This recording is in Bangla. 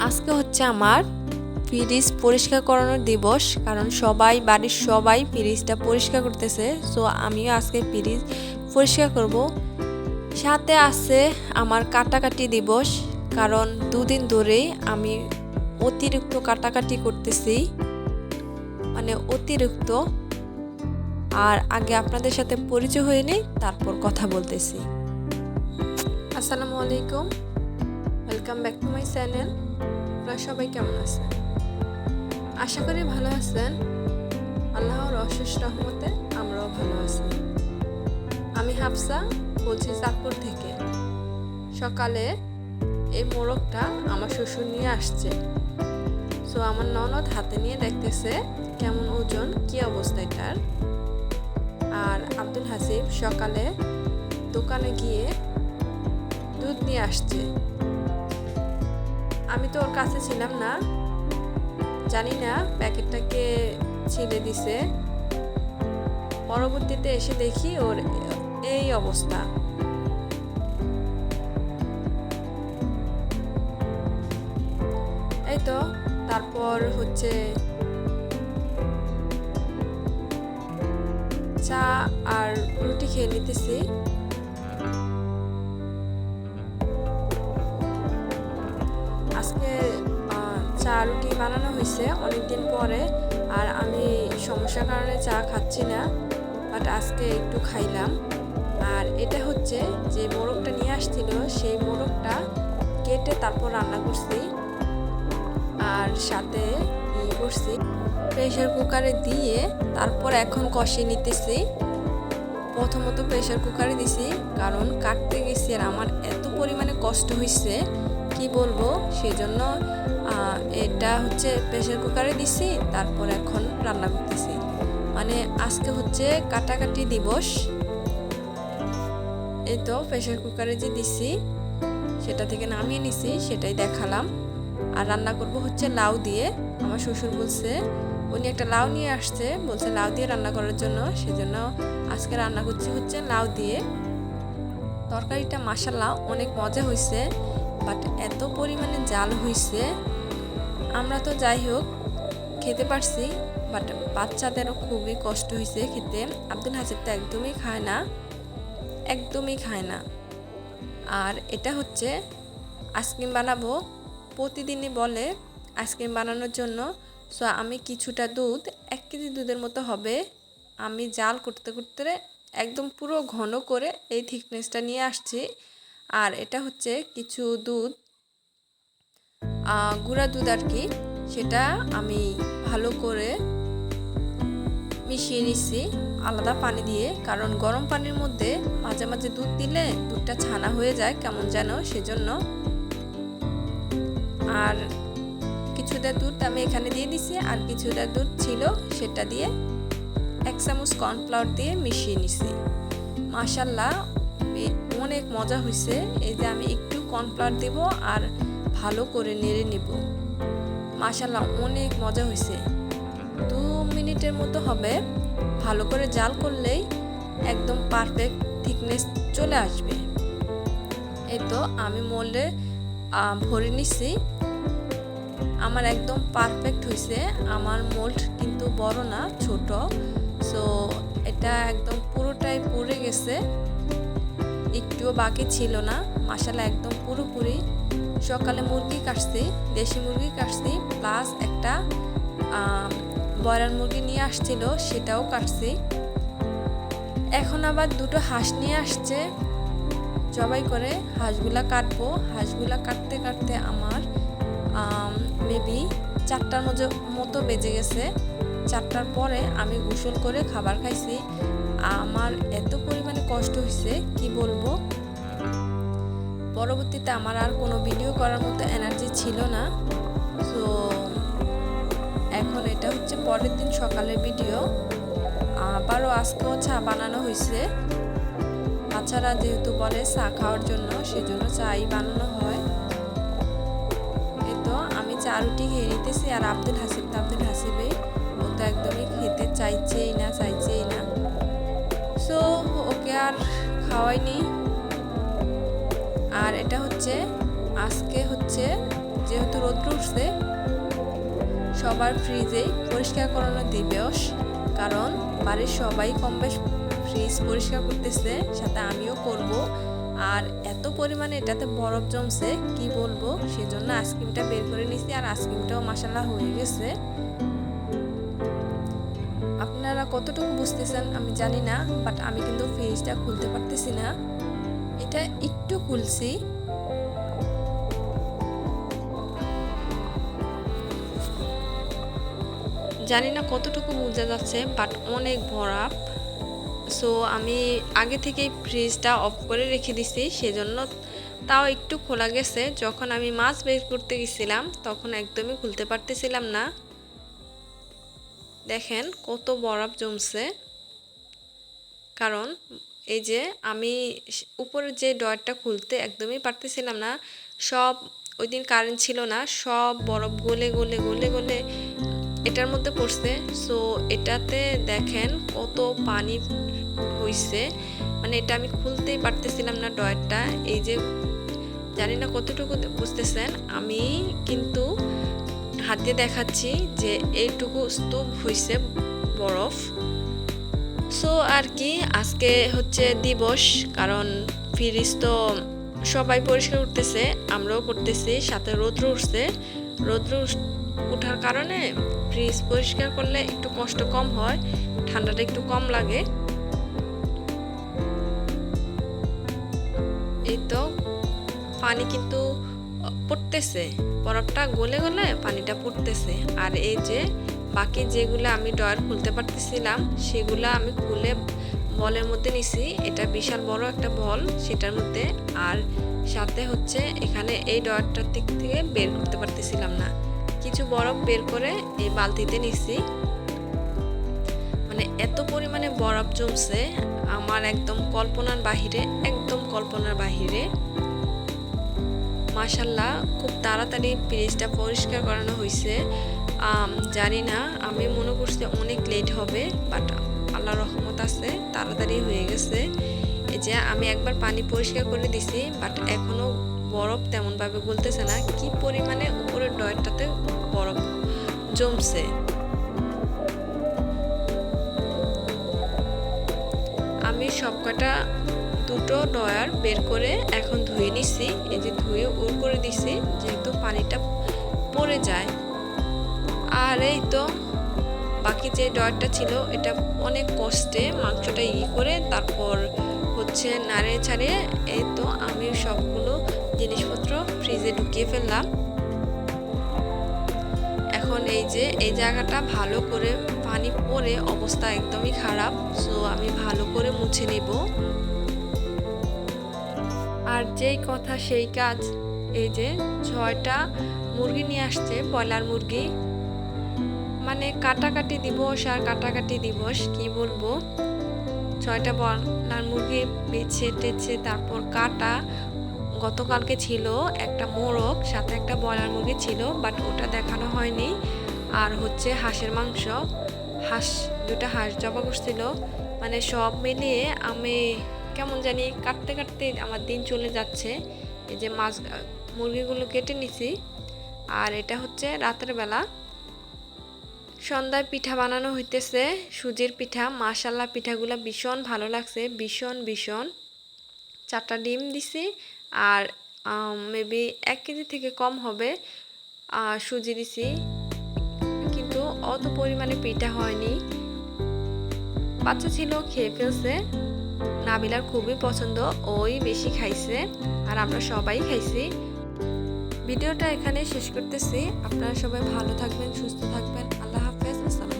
আজকে হচ্ছে আমার ফ্রিজ পরিষ্কার করানোর দিবস, কারণ বাড়ির সবাই ফ্রিজটা পরিষ্কার করতেছে। সো আমিও আজকে ফ্রিজ পরিষ্কার করব। সাথে আছে আমার কাটাকাটি দিবস, কারণ দুদিন ধরেই আমি অতিরিক্ত কাটাকাটি করতেছি, মানে অতিরিক্ত। আর আগে আপনাদের সাথে পরিচয় হয়ে নেই, তারপর কথা বলতেছি। আসসালামু আলাইকুম, welcome back to my channel. আপনারা সবাই কেমন আছেন? আশা করি ভালো আছেন। আল্লাহর অশেষ রহমতে আমরাও ভালো আছি। আমি হাফসা বলছি চাঁদপুর থেকে। সকালে এই মোরগটা আমার শ্বশুর নিয়ে আসছে। সো আমার ননদ হাতে নিয়ে দেখতেছে কেমন ওজন, কি অবস্থা এটার। আর আব্দুল হাসিব সকালে দোকানে গিয়ে দুধ নিয়ে আসছে। আমি তো ওর কাছে ছিলাম না, জানি না প্যাকেটটাকে ছিলে দিছে। পরবর্তীতে এসে দেখি ওর এই অবস্থা। এই তো তারপর হচ্ছে চা আর রুটি খেয়ে নিতেছি। আজকে চা রুটি বানানো হয়েছে অনেকদিন পরে, আর আমি সমস্যার কারণে চা খাচ্ছি না, বাট আজকে একটু খাইলাম। আর এটা হচ্ছে যে মোরগটা নিয়ে আসছিল, সেই মোরগটা কেটে তারপর রান্না করছি। আর সাথে করছি প্রেশার কুকারে দিয়ে, তারপর এখন কষিয়ে নিতেছি। প্রথমত প্রেশার কুকারে দিছি, কারণ কাটতে গেছি আর আমার এত পরিমাণে কষ্ট হয়েছে কি বলবো, সেজন্য এটা হচ্ছে প্রেশার কুকারে দিছি। তারপর এখন রান্না করতেছি, মানে আজকে হচ্ছে কাটাকাটি দিবস। এই তো প্রেশার কুকারে যে দিছি সেটা থেকে নামিয়ে নিছি, সেটাই দেখালাম। আর রান্না করব হচ্ছে লাউ দিয়ে। আমার শ্বশুর বলছে, উনি একটা লাউ নিয়ে আসছে, বলছে লাউ দিয়ে রান্না করার জন্য, সেজন্য আজকে রান্না করছি হচ্ছে লাউ দিয়ে। তরকারিটা মাশাআল্লাহ অনেক মজা হয়েছে, বাট এত পরিমাণে জাল হয়েছে। আমরা তো যাই হোক খেতে পারছি, বাট বাচ্চাদেরও খুবই কষ্ট হয়েছে খেতে। আব্দুল হাসিব তো একদমই খায় না। আর এটা হচ্ছে আইসক্রিম বানাবো, প্রতিদিনই বলে আইসক্রিম বানানোর জন্য। সো আমি কিছুটা দুধ, 1 কেজি দুধের মতো হবে, আমি জাল করতে করতে একদম পুরো ঘন করে এই থিকনেসটা নিয়ে আসছি। আর এটা হচ্ছে কিছু দুধ, গুঁড়া দুধ আর কি, সেটা আমি ভালো করে মিশিয়ে নিচ্ছি আলাদা পানি দিয়ে, কারণ গরম পানির মধ্যে মাঝে মাঝে দুধ দিলে দুধটা ছানা হয়ে যায় কেমন যেন, সেজন্য। আর কিছুটা দুধ আমি এখানে দিয়ে দিছি, আর কিছুটা দুধ ছিল সেটা দিয়ে 1 চামচ কর্নফ্লাওয়ার দিয়ে মিশিয়ে নিছি। মাশাআল্লাহ অনেক মজা হয়েছে। এই যে আমি একটু কর্নফ্লাওয়ার দেব আর ভালো করে নেড়ে নিব। মাশাআল্লাহ অনেক মজা হয়েছে। 2 মিনিটের মতো হবে, ভালো করে জাল করলেই একদম পারফেক্ট থিকনেস চলে আসবে। এই তো আমি মোল্ডে ভরে নিছি, আমার একদম পারফেক্ট হয়েছে। আমার মোল্ড কিন্তু বড় না, ছোট। সো এটা একদম পুরোটাই পুড়ে গেছে, একটুও বাকি ছিল না। মাশাআল্লাহ একদম পুরোপুরি। সকালে মুরগি কাটছি, দেশি মুরগি কাটছি, প্লাস একটা ব্রয়লার মুরগি নিয়ে আসছিল, সেটাও কাটছি। এখন আবার 2টো হাঁস নিয়ে আসছে, জবাই করে হাঁসগুলা কাটবো। হাঁসগুলা কাটতে কাটতে আমার মেবি 4টার মতো বেজে গেছে। 4টার পরে আমি গোসল করে খাবার খাইছি। আমার এত পরিমাণে কষ্ট হয়েছে কি বলবো। পরবর্তীতে আমার আর কোনো ভিডিও করার মতো এনার্জি ছিল না। সো এখন এটা হচ্ছে পরের দিন সকালের ভিডিও। আবারও আজকেও চা বানানো হয়েছে। বাচ্চারা যেহেতু বলে চা খাওয়ার জন্য, সেজন্য চাই বানানো হয়। এই তো আমি চা রুটি খেয়ে নিতেছি। আর আব্দুল হাসিবে ও তো একদমই খেতে চাইছেই না। সো ওকে আর খাওয়াইনি। আর এটা হচ্ছে আজকে হচ্ছে যেহেতু রোদ্র সবার ফ্রিজে পরিষ্কার করানো দিবস, কারণ বাড়ির সবাই কম বেশ ফ্রিজ পরিষ্কার করতেছে, সাথে আমিও করব। আর এত পরিমাণে এটাতে বরফ জমছে কি বলবো, সেজন্য আইসক্রিমটা বের করে নিছি। আর আইসক্রিমটাও মাশাআল্লাহ হয়ে গেছে। আপনারা কতটুকু বুঝতেছেন আমি জানি না, বাট আমি কিন্তু ফ্রিজটা খুলতে পারতেছি না। এটা একটু খুলছি। জানি না কতটুকু বোঝা যাচ্ছে, বাট অনেক বরফ। সো আমি আগে থেকেই ফ্রিজটা অফ করে রেখে দিছি, সেজন্য তাও একটু খোলা গেছে। যখন আমি মাছ বের করতে গেছিলাম তখন একদমই খুলতে পারতেছিলাম না। দেখেন কত বরফ জমছে, কারণ এই যে আমি উপরের যে ডয়ারটা খুলতে একদমই পারতেছিলাম না। সব ওই দিন কারেন্ট ছিল না, সব বরফ গলে গলে গলে গলে এটার মধ্যে পড়ছে। সো এটাতে দেখেন কত পানি হইছে, মানে এটা আমি খুলতেই পারতেছিলাম না ডয়ারটা। এই যে জানি না কতটুকু বুঝতেছেন, আমি কিন্তু হাতে দেখাচ্ছি যে এইটুকু স্তূপ হইছে বরফ। সো আর কি, আজকে হচ্ছে দিবস, কারণ ফ্রিজ তো সবাই পরিষ্কার করতেছে, আমরাও করতেছি, সাথে রৌদ্র উঠছে। রৌদ্র ওঠার কারণে ফ্রিজ পরিষ্কার করলে একটু কষ্ট কম হয়, ঠান্ডাটা একটু কম লাগে। এই তো পানি কিন্তু পড়তেছে, বরফটা গলে গলে পানিটা পড়তেছে। আর এই যে বাকি যেগুলো আমি ডয়ার খুলতে পারতেছিলাম সেগুলো আমি খুলে বলের মধ্যে নিছি। এটা বিশাল বড় একটা বল, সেটার মধ্যে। আর সাথে হচ্ছে এখানে এই ডয়ারটার দিক থেকে বের করতে পারতেছিলাম না, কিছু বরফ বের করে এই বালতিতে নিছি। মানে এত পরিমাণে বরফ জমছে, আমার একদম কল্পনার বাহিরে, একদম কল্পনার বাহিরে। মাশাআল্লাহ খুব তাড়াতাড়ি ফ্রিজটা পরিষ্কার করানো হয়েছে। জানি না, আমি মনে করছি অনেক লেট হবে, বাট আল্লাহর রহমত আছে, তাড়াতাড়ি হয়ে গেছে। এই যে আমি একবার পানি পরিষ্কার করে দিছি, বাট এখনো বরফ তেমনভাবে গলতেছে না। কি পরিমাণে উপরের ডয়ারটাতে বরফ জমছে। আমি সবকটা দুটো ডয়ার বের করে এখন ধুয়ে নিছি। এই যে ধুয়ে উর করে দিছি, যেহেতু পানিটা পড়ে যায়। আর এই তো বাকি যে ডয়ারটা ছিল, এটা অনেক কষ্টে মাংসটা করে তারপর হচ্ছে নাড়ে ছাড়িয়ে এই তো আমি সবগুলো জিনিসপত্র ফ্রিজে ঢুকিয়ে ফেললাম। এখন এই যে এই জায়গাটা ভালো করে পানি পড়ে অবস্থা একদমই খারাপ। সো আমি ভালো করে মুছে নেব। আর যেই কথা সেই কাজ, এই যে 6টা মুরগি নিয়ে আসছে, ব্রয়লার মুরগি। মানে কাটাকাটি দিবস আর কাটাকাটি দিবস, কি বলবো। 6টা ব্রয়লার মুরগি বেছে টেছে তারপর কাটা। গতকালকে ছিল একটা মোরগ, সাথে একটা ব্রয়লার মুরগি ছিল, বাট ওটা দেখানো হয়নি। আর হচ্ছে হাঁসের মাংস, দুটা হাঁস জবা করছিল। মানে সব মিলিয়ে আমি কেমন জানি কাটতে কাটতে আমার দিন চলে যাচ্ছে। এই যে মুরগিগুলো কেটে নিছি। আর এটা হচ্ছে রাতের বেলা, সন্ধ্যায় পিঠা বানানো হইতেছে, সুজির পিঠা। মাশাআল্লাহ পিঠাগুলো ভীষণ ভালো লাগছে, ভীষণ ভীষণ। 4টা ডিম দিছি, আর মেবি 1 কেজি থেকে কম হবে সুজি দিছি, কিন্তু অত পরিমাণে পিঠা হয়নি। বাচ্চা ছিল, খেয়ে ফেলছে। নাবিলার খুবই পছন্দ, ওই বেশি খাইছে, আর আমরা সবাই খাইছি। ভিডিওটা এখানে শেষ করতেছি। আপনারা সবাই ভালো থাকবেন, সুস্থ থাকবেন। আল্লাহ হাফেজ। আসসালাম।